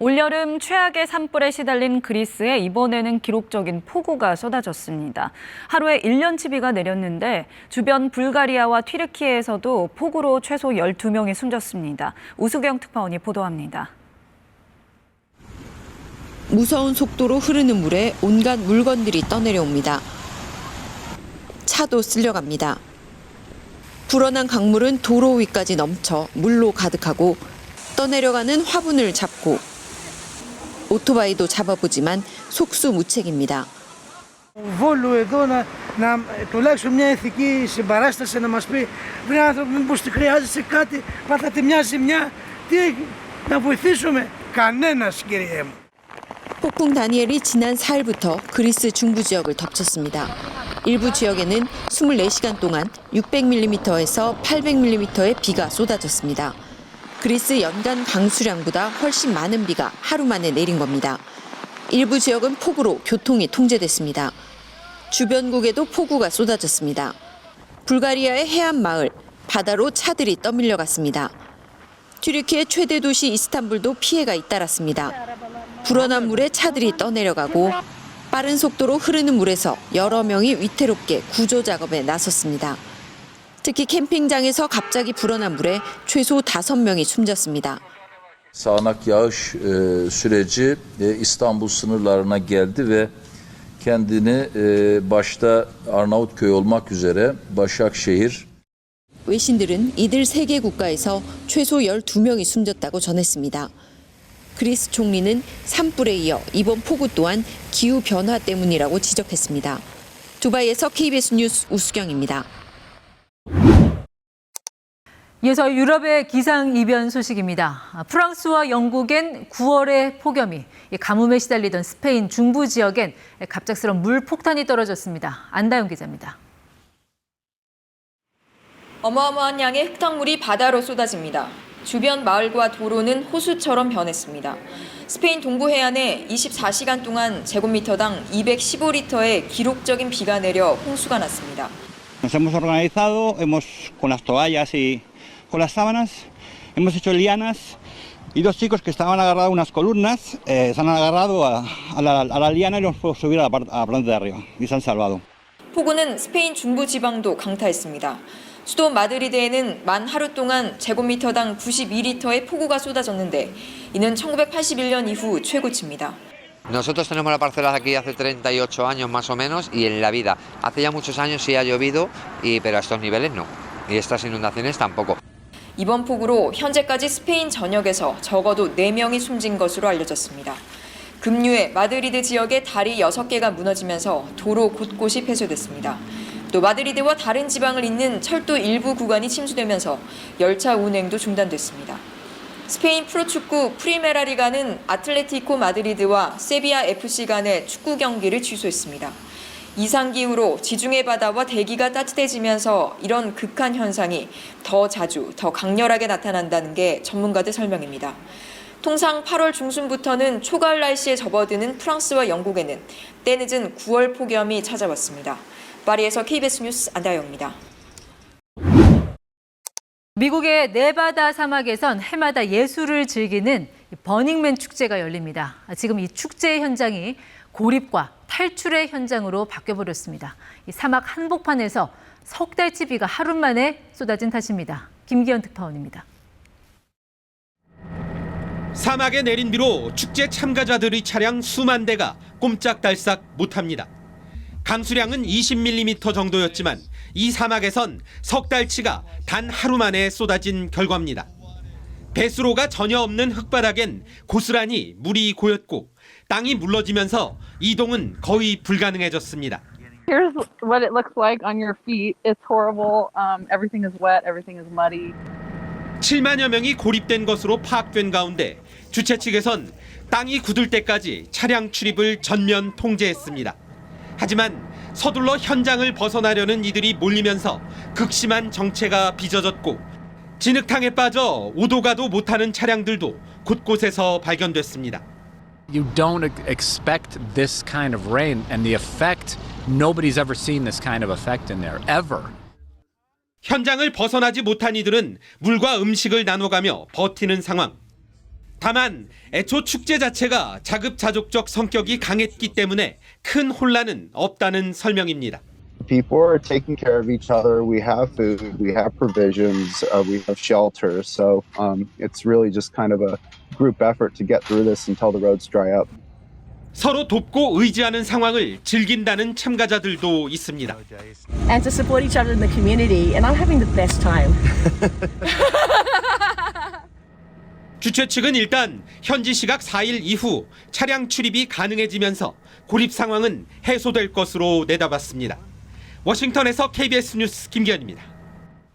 올여름 최악의 산불에 시달린 그리스에 이번에는 기록적인 폭우가 쏟아졌습니다. 하루에 1년치 비가 내렸는데 주변 불가리아와 튀르키예에서도 폭우로 최소 12명이 숨졌습니다. 우수경 특파원이 보도합니다. 무서운 속도로 흐르는 물에 온갖 물건들이 떠내려옵니다. 차도 쓸려갑니다. 불어난 강물은 도로 위까지 넘쳐 물로 가득하고 떠내려가는 화분을 잡고 오토바이도 잡아보지만 속수무책입니다. Βόλου εδώ τουλάχιστον μια ηθική συμπαράσταση να μας πει βρε άνθρωποι μήπως χρειάζεσαι κάτι, πάθατε μια ζημιά, τι να βοηθήσουμε, κανένας κύριε μου. 폭풍 다니엘이 지난 4일부터 그리스 중부 지역을 덮쳤습니다. 일부 지역에는 24시간 동안 600mm에서 800mm의 비가 쏟아졌습니다. 그리스 연간 강수량보다 훨씬 많은 비가 하루 만에 내린 겁니다. 일부 지역은 폭우로 교통이 통제됐습니다. 주변국에도 폭우가 쏟아졌습니다. 불가리아의 해안 마을, 바다로 차들이 떠밀려갔습니다. 튀르키예 최대 도시 이스탄불도 피해가 잇따랐습니다. 불어난 물에 차들이 떠내려가고 빠른 속도로 흐르는 물에서 여러 명이 위태롭게 구조 작업에 나섰습니다. 특히 캠핑장에서 갑자기 불어난 물에 최소 5명이 숨졌습니다. Sağanak yağış süreci İstanbul sınırlarına geldi ve kendini başta Arnavutköy olmak üzere Başakşehir. 외신들은 이들 3개 국가에서 최소 12명이 숨졌다고 전했습니다. 그리스 총리는 산불에 이어 이번 폭우 또한 기후변화 때문이라고 지적했습니다. 두바이에서 KBS 뉴스 우수경입니다. 이어서 유럽의 기상이변 소식입니다. 프랑스와 영국엔 9월의 폭염이, 가뭄에 시달리던 스페인 중부 지역엔 갑작스런 물 폭탄이 떨어졌습니다. 안다영 기자입니다. 어마어마한 양의 흙탕물이 바다로 쏟아집니다. 주변 마을과 도로는 호수처럼 변했습니다. 스페인 동부 해안에 24시간 동안 제곱미터당 215리터의 기록적인 비가 내려 홍수가 났습니다. Nos hemos organizado, con las toallas y con las sábanas, hemos hecho lianas y dos chicos que estaban agarrados a unas columnas se han agarrado a la liana y los pueden subir a la parte de arriba y se han salvado. 폭우는 스페인 중부 지방도 강타했습니다. 수도 마드리드에는 만 하루 동안 제곱미터당 92리터의 폭우가 쏟아졌는데 이는 1981년 이후 최고치입니다. Nosotros tenemos la parcela aquí hace 38 años más o menos y en la vida. Hace ya muchos años sí ha llovido, pero a estos niveles no. Y estas inundaciones tampoco. 이번 폭우로 현재까지 스페인 전역에서 적어도 4명이 숨진 것으로 알려졌습니다. 급류에 마드리드 지역의 다리 6개가 무너지면서 도로 곳곳이 폐쇄됐습니다. 또 마드리드와 다른 지방을 잇는 철도 일부 구간이 침수되면서 열차 운행도 중단됐습니다. 스페인 프로축구 프리메라 리가는 아틀레티코 마드리드와 세비야 FC 간의 축구 경기를 취소했습니다. 이상기후로 지중해 바다와 대기가 따뜻해지면서 이런 극한 현상이 더 자주, 더 강렬하게 나타난다는 게 전문가들 설명입니다. 통상 8월 중순부터는 초가을 날씨에 접어드는 프랑스와 영국에는 때늦은 9월 폭염이 찾아왔습니다. 파리에서 KBS 뉴스 안다영입니다. 미국의 네바다 사막에선 해마다 예술을 즐기는 버닝맨 축제가 열립니다. 지금 이 축제 현장이 고립과 탈출의 현장으로 바뀌어버렸습니다. 이 사막 한복판에서 석 달치 비가 하루 만에 쏟아진 탓입니다. 김기현 특파원입니다. 사막에 내린 비로 축제 참가자들의 차량 수만 대가 꼼짝달싹 못합니다. 강수량은 20mm 정도였지만 이 사막에선 석 달치가 단 하루 만에 쏟아진 결과입니다. 배수로가 전혀 없는 흙바닥엔 고스란히 물이 고였고 땅이 물러지면서 이동은 거의 불가능해졌습니다. Here's what it looks like on your feet. It's horrible. Everything is wet. Everything is muddy. 7만여 명이 고립된 것으로 파악된 가운데 주최 측에선 땅이 굳을 때까지 차량 출입을 전면 통제했습니다. 하지만 서둘러 현장을 벗어나려는 이들이 몰리면서 극심한 정체가 빚어졌고 진흙탕에 빠져 오도 가도 못하는 차량들도 곳곳에서 발견됐습니다. You don't expect this kind of rain and the effect, nobody's ever seen this kind of effect in there, ever. 현장을 벗어나지 못한 이들은 물과 음식을 나눠가며 버티는 상황. 다만 애초 축제 자체가 자급자족적 성격이 강했기 때문에 큰 혼란은 없다는 설명입니다. People are taking care of each other. We have food, we have provisions, we have shelter. So it's really just kind of a group effort to get through this until the roads dry up. 서로 돕고 의지하는 상황을 즐긴다는 참가자들도 있습니다. And to support each other in the community, and I'm having the best time. 주최 측은 일단 현지 시각 4일 이후 차량 출입이 가능해지면서 고립 상황은 해소될 것으로 내다봤습니다. 워싱턴에서 KBS 뉴스 김기현입니다.